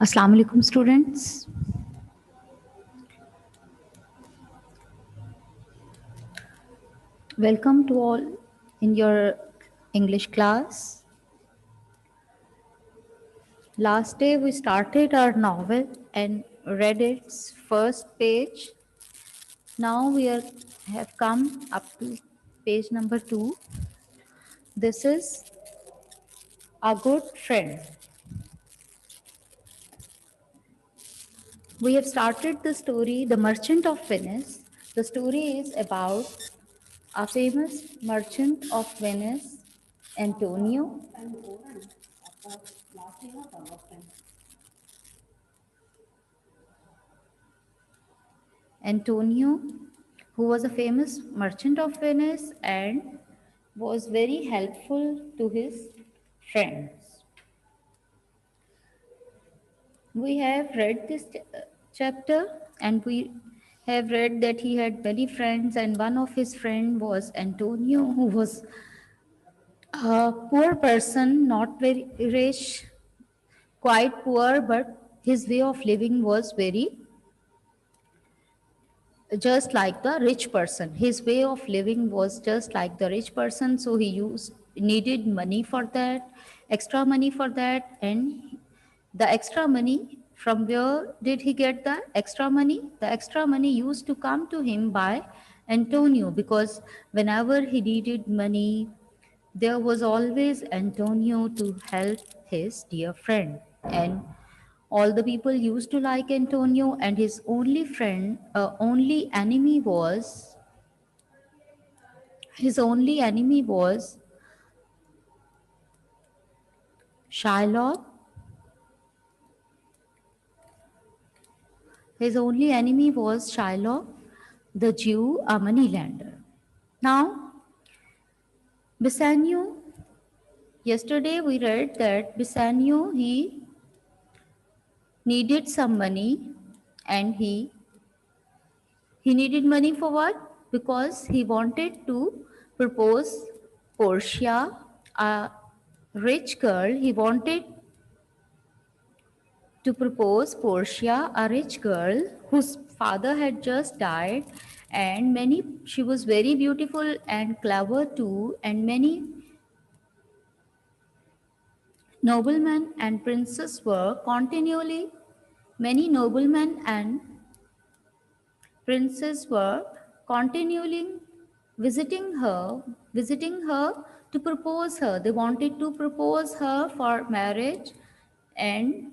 Assalamu alaikum, students. Welcome to all in your English class. Last day we started our novel and read its first page. Now have come up to page number 2. This is A Good Friend. We have started the story The Merchant of Venice. The story is about a famous merchant of Venice, Antonio. Antonio, who was a famous merchant of Venice and was very helpful to his friends. We have read this chapter and we have read that he had many friends, and one of his friends was Antonio, who was a poor person, not very rich, quite poor, but his way of living was very just like the rich person. His way of living was just like the rich person, so he needed money for that, extra money for that. And the extra money, from where did he get the extra money? The extra money used to come to him by Antonio, because whenever he needed money, there was always Antonio to help his dear friend. And all the people used to like Antonio, and his only enemy was Shylock. His only enemy was Shylock, the Jew, a moneylender. Now, Bassanio, yesterday we read that Bassanio, he needed some money, and he needed money for what? Because he wanted to propose Portia, a rich girl. He wanted to propose Portia, a rich girl whose father had just died, and she was very beautiful and clever too, and noblemen and princes were continually, many noblemen and princes were continually visiting her to propose her. They wanted to propose her for marriage, and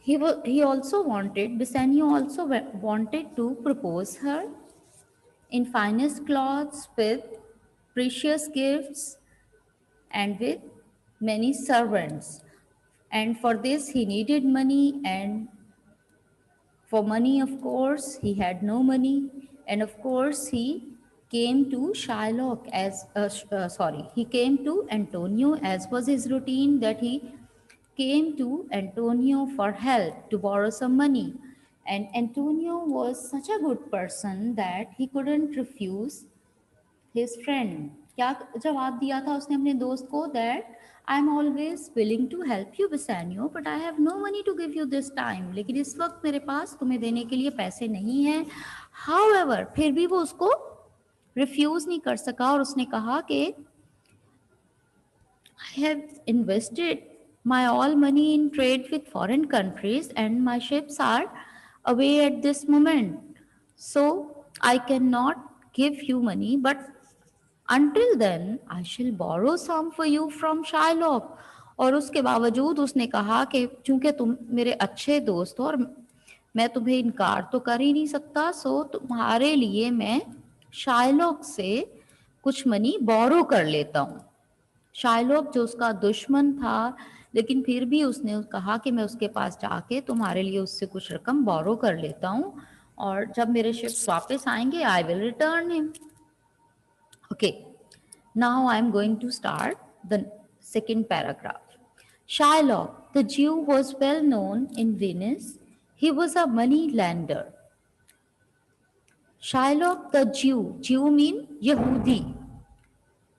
he also wanted, Bassanio also wanted to propose her in finest clothes, with precious gifts, and with many servants. And for this he needed money, and for money, of course, he had no money. And of course, he came to he came to Antonio, as was his routine, that he came to Antonio for help to borrow some money. And Antonio was such a good person that he couldn't refuse his friend. क्या जवाब दिया था उसने अपने दोस्त को? That I am always willing to help you, Bassanio, but I have no money to give you this time. लेकिन इस वक्त मेरे पास तुम्हें देने के लिए पैसे नहीं हैं. However, फिर भी वो उसको रिफ्यूज नहीं कर सका, और उसने कहा कि I have invested my all money in trade with foreign countries, and my ships are away at this moment. So I cannot give you money, but until then I shall borrow some for you from Shylock. और उसके बावजूद उसने कहा कि चूंकि तुम मेरे अच्छे दोस्त हो और मैं तुम्हें इनकार तो कर ही नहीं सकता, सो तुम्हारे लिए मैं शाइलॉक से कुछ मनी बोरो कर लेता हूँ. शाइलॉक जो उसका दुश्मन था, लेकिन फिर भी उसने कहा कि मैं उसके पास जाके तुम्हारे लिए उससे कुछ रकम बोरो कर लेता हूँ, और जब मेरे शिप्स वापस आएंगे I will return him. Okay, now I am going to start the second paragraph. Shylock, the Jew, was well known in Venice. He was a money lender. Shylock the Jew mean Yehudi.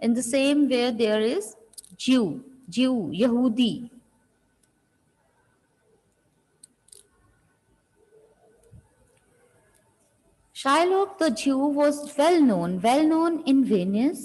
In the same way there is Jew, Yahudi. Shylock the Jew was well known in Venice.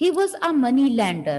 He was a money lender.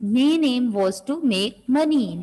main aim was to make money.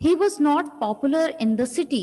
he was not popular in the city,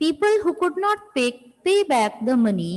people who could not pay back the money,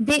they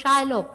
Shylock,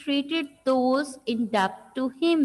treated those in debt to him,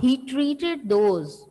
he treated those,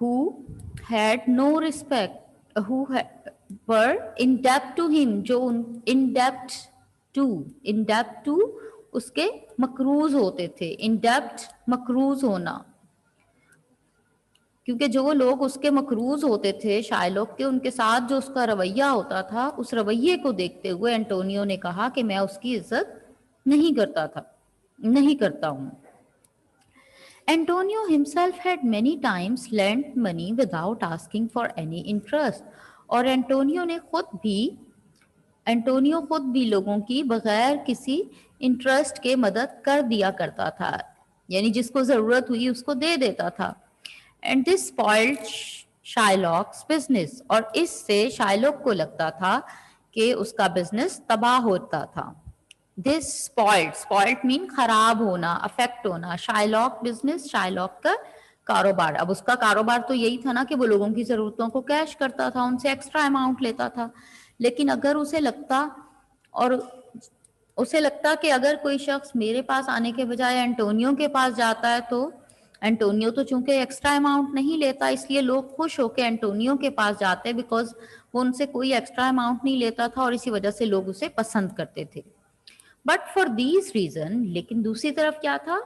who had no respect, who were in debt to him, जो in debt to उसके मकरूज होते थे, in debt मकरूज होना, क्योंकि जो लोग उसके मकरूज होते थे शाइलॉक के, उनके साथ जो उसका रवैया होता था, उस रवैये को देखते हुए एंटोनियो ने कहा कि मैं उसकी इज्जत नहीं करता हूँ. Antonio himself had many times lent money without asking for any interest. और एंटोनियो खुद भी लोगों की बगैर किसी इंटरेस्ट के मदद कर दिया करता था, यानी जिसको जरूरत हुई उसको दे देता था. एंड दिस स्पॉइल्ड शाइलॉक्स बिजनेस, और इससे शाइलॉक को लगता था कि उसका बिजनेस तबाह होता था. दिस स्पॉइल्ड मीन खराब होना, अफेक्ट होना. शाइलॉक बिजनेस, शाइलॉक का कारोबार. अब उसका कारोबार तो यही था ना कि वो लोगों की जरूरतों को कैश करता था, उनसे एक्स्ट्रा अमाउंट लेता था. लेकिन अगर उसे लगता कि अगर कोई शख्स मेरे पास आने के बजाय एंटोनियो के पास जाता है, तो एंटोनियो तो चूंकि एक्स्ट्रा अमाउंट नहीं लेता, इसलिए लोग खुश होकर एंटोनियो के पास जाते, बिकॉज वो उनसे कोई एक्स्ट्रा अमाउंट नहीं लेता था, और इसी वजह से लोग उसे पसंद करते थे. बट फॉर दीज रीजन, लेकिन दूसरी तरफ क्या था,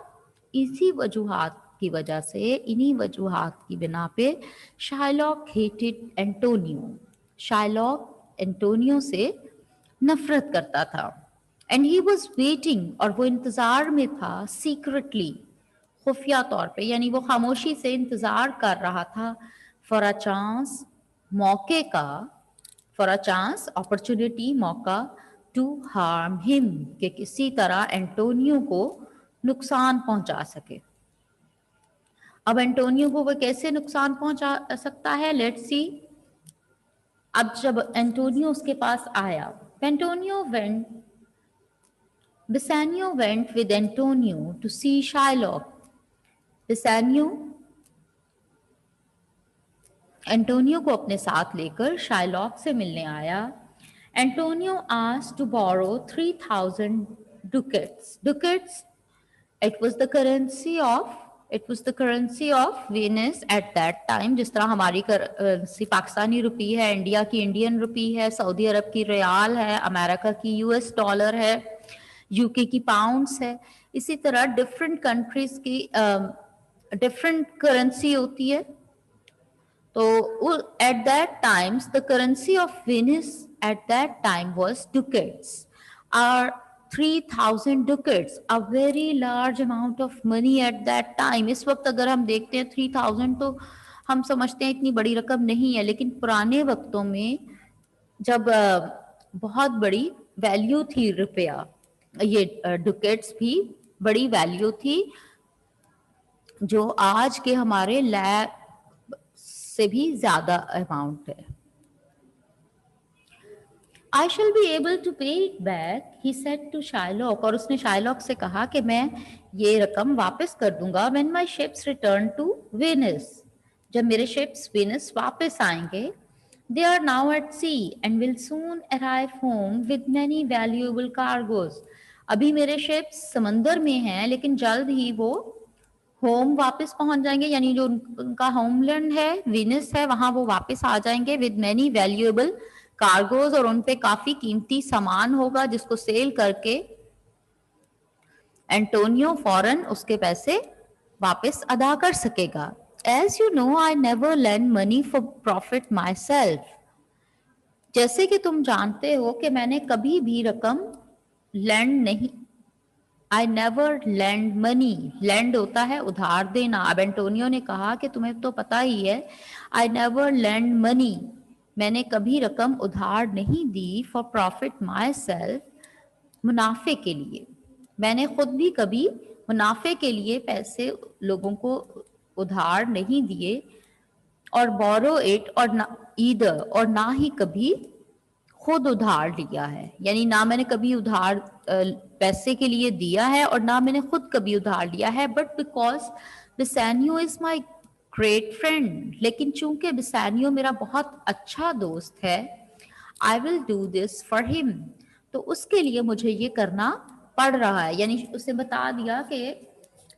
इसी वजूहात की वजह से, इन्हीं वजूहात की बिना पे Shylock hated Antonio. Shylock Antonio से नफरत करता था. एंड ही वॉज वेटिंग, और वो इंतजार में था, सीक्रेटली, खुफिया तौर पे, यानी वो खामोशी से इंतजार कर रहा था, फॉर अ चांस, मौके का, फॉर अ चांस, अपॉर्चुनिटी, मौका, टू हार्म हिम, कि किसी तरह एंटोनियो को नुकसान पहुंचा सके. अब एंटोनियो को वो कैसे नुकसान पहुंचा सकता है, लेट्स सी. अब जब एंटोनियो उसके पास आया, Bassanio went with Antonio to see Shylock. Bassanio Antonio को अपने साथ लेकर शाइलॉक से मिलने आया. Antonio asked to borrow 3,000 ducats. Ducats, it was the currency of Venice at that time. जिस तरह हमारी करेंसी पाकिस्तानी रुपी है, इंडिया की इंडियन रुपी है, सऊदी अरब की रियाल है, अमेरिका की यूएस डॉलर है, यूके की पाउंड्स है, इसी तरह डिफरेंट कंट्रीज की डिफरेंट करेंसी होती है. तो at that times the currency of Venice at that time was ducats. Our 3,000 ducats, a very large amount of money at that time. इस वक्त अगर हम देखते हैं 3,000 तो हम समझते हैं इतनी बड़ी रकम नहीं है, लेकिन पुराने वक्तों में जब बहुत बड़ी वैल्यू थी रुपया, ये डुकेट्स भी बड़ी वैल्यू थी, जो आज के हमारे लाख से भी ज्यादा अमाउंट है. I shall be able to pay it back, he said to Shylock. और उसने शाइलॉक से कहा कि मैं ये रकम वापस कर दूंगा when my ships return to Venice. जब मेरे ships Venice वापस आएंगे. They are now at sea and will soon arrive home with many valuable cargoes. अभी मेरे ships समंदर में हैं, लेकिन जल्द ही वो होम वापस पहुंच जाएंगे, यानी जो उनका होमलैंड है, वीनस है, वहां वो वापस आ जाएंगे विद मैनी वैल्यूएबल कार्गोज, और उन पे काफी कीमती सामान होगा जिसको सेल करके एंटोनियो फौरन उसके पैसे वापस अदा कर सकेगा. As you know, I never lend money for profit myself. जैसे कि तुम जानते हो कि मैंने कभी भी रकम लैंड नहीं, आई नेवर लैंड मनी, लैंड होता है उधार देना. अब एंटोनियो ने कहा कि तुम्हें तो पता ही है, आई नेवर लैंड मनी, मैंने कभी रकम उधार नहीं दी, फॉर प्रॉफिट माई सेल्फ, मुनाफे के लिए, मैंने खुद भी कभी मुनाफे के लिए पैसे लोगों को उधार नहीं दिए, और बोरो इट, और ना ईदर, और ना ही कभी खुद उधार लिया है, यानी ना मैंने कभी उधार पैसे के लिए दिया है और ना मैंने खुद कभी उधार लिया है. But because Bassanio is my great friend, लेकिन चूंकि बिसानियो मेरा बहुत अच्छा दोस्त है, I will do this for him, तो उसके लिए मुझे ये करना पड़ रहा है. यानी उसने बता दिया कि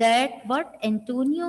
that what Antonio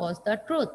was the truth،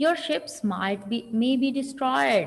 your ships may be destroyed.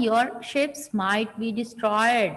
your ships might be destroyed،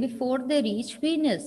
before they reach Venus،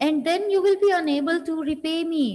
and then you will be unable to repay me،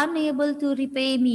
unable to repay me،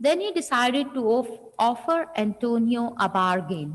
then he decided to offer Antonio a bargain،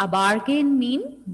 a bargain mean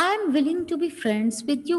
I am willing to be friends with you.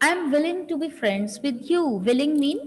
I am willing to be friends with you. willing mean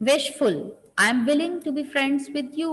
wishful. I am willing to be friends with you.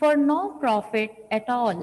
for no profit at all.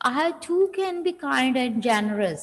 I too can be kind and generous،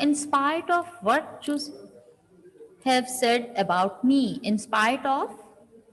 in spite of what you have said about me، in spite of،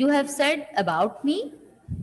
you have said about me،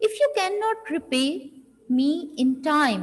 if you cannot repay me in time،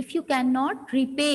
if you cannot repay،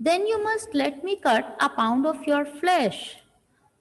then you must let me cut a pound of your flesh،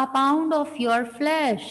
a pound of your flesh،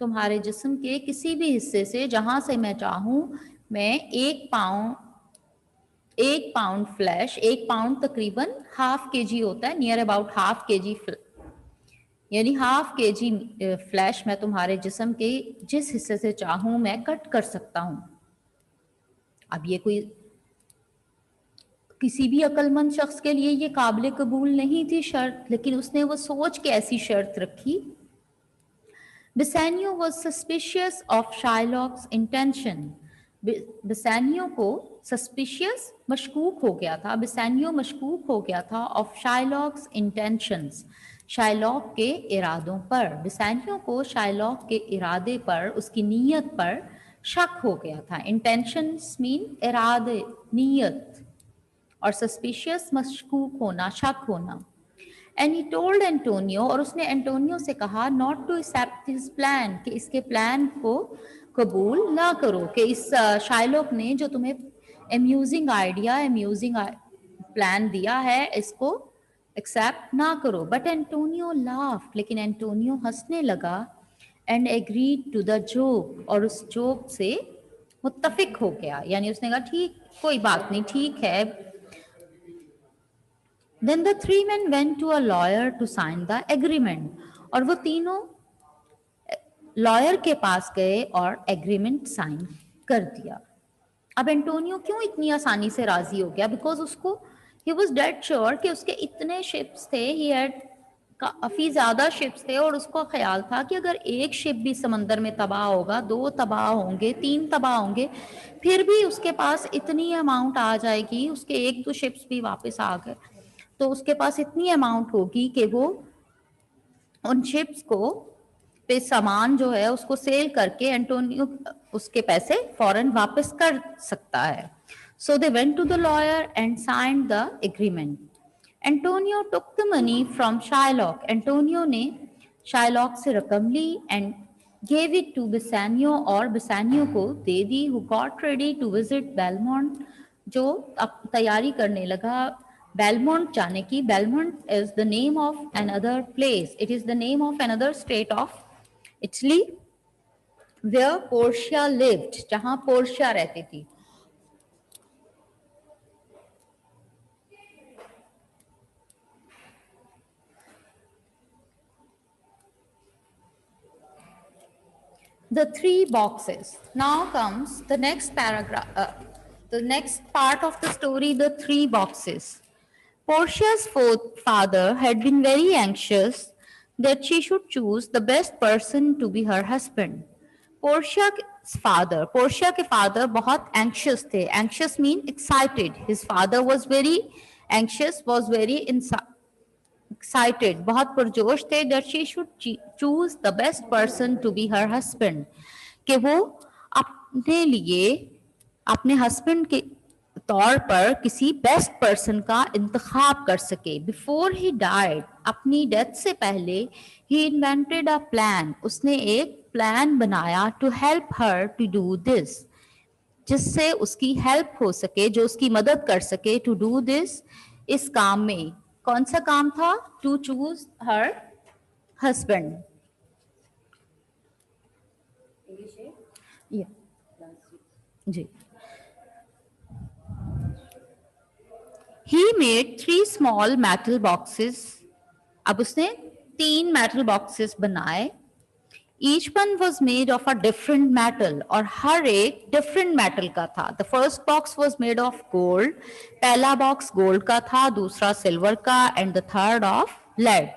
तुम्हारे जिस्म के किसी भी हिस्से से जहां से मैं चाहूं मैं 1 पाउंड फ्लैश, 1 पाउंड तकरीबन हाफ के जी होता है, नियर अबाउट हाफ के जी, यानी हाफ के जी फ्लैश मैं तुम्हारे जिस्म के जिस हिस्से से चाहूं मैं कट कर सकता हूं। अब ये कोई किसी भी अक्लमंद शख्स के लिए ये काबिल कबूल नहीं थी शर्त, लेकिन उसने वो सोच के ऐसी शर्त रखी। Bassanio was suspicious of Shylock's intention. Bassanio को suspicious मशकूक हो गया था, Bassanio मशकूक हो गया था of Shylock's intentions, Shylock के इरादों पर। Bassanio को Shylock के इरादे पर, उसकी नीयत पर शक हो गया था। Intentions mean इरादे, नीयत, और suspicious मशकूक होना, शक होना। And he told Antonio, और उसने एंटोनियो से कहा not to accept his plan, कि इसके प्लान को कबूल ना करो, कि इस शाइलॉक ने जो तुम्हें amusing idea, amusing प्लान दिया है इसको एक्सेप्ट ना करो। बट एंटोनियो laughed, लेकिन एंटोनियो हंसने लगा, and agreed to the joke, और उस जोक से मुत्तफिक हो गया, यानी उसने कहा ठीक, कोई बात नहीं, ठीक है। Then the three men went to a lawyer to sign the agreement, और वो तीनों लॉयर के पास गए और एग्रीमेंट साइन कर दिया। अब एंटोनियो क्यों इतनी आसानी से राजी हो गया? बिकॉज उसको ही वॉज डेड श्योर कि उसके इतने शिप्स थे, ही हैड काफी ज्यादा शिप्स थे, और उसको ख्याल था कि अगर एक शिप भी समंदर में तबाह होगा, 2 तबाह होंगे, 3 तबाह होंगे, फिर भी उसके पास इतनी अमाउंट आ जाएगी, उसके 1-2 शिप्स भी वापस आ गए तो उसके पास इतनी अमाउंट होगी कि वो उन शिप्स को पे सामान जो है उसको सेल करके एंटोनियो उसके पैसे फौरन वापस कर सकता है। So they went to the lawyer and signed the agreement. Antonio took the money from Shylock, Antonio ने शाइलॉक से रकम ली and gave it to Bassanio, और बेसानियो को दे दी, who got ready to visit Belmont, जो अब तैयारी करने लगा बेलमोंट जाने की। Belmont is the name of another place, it is the name of another state of Italy where Portia lived, जहां पोर्शिया रहती थी। The 3 boxes. Now comes the next paragraph, the next part of the story, the 3 boxes. Portia's father had been very anxious that she should choose the best person to be her husband. Portia के father बहुत anxious थे. Anxious mean excited. His father was very anxious, was very excited, बहुत पुरजोश थे, that she should choose the best person to be her husband, कि वो अपने लिए अपने हस्बैंड के तौर पर किसी बेस्ट पर्सन का इंतखाब कर सके। बिफोर ही डाइड, अपनी डेथ से पहले, ही इन्वेंटेड अ प्लान, उसने एक प्लान बनाया, to help her to do this, जिससे उसकी हेल्प हो सके, जो उसकी मदद कर सके, टू डू दिस, इस काम में। कौन सा काम था? To choose her husband. जी। He made 3 small metal boxes. अब उसने 3 metal boxes बनाए। Each one was made of a different metal, और हर एक different metal का था। The first box was made of gold. पहला box gold का था, दूसरा silver का, and the third of lead.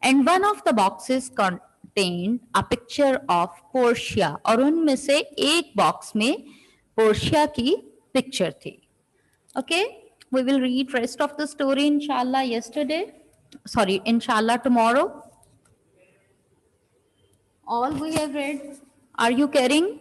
And one of the boxes contained a picture of Portia, और उनमें से एक box में Portia की picture थी। Okay, we will read rest of the story inshallah inshallah tomorrow. All we have read, are you carrying?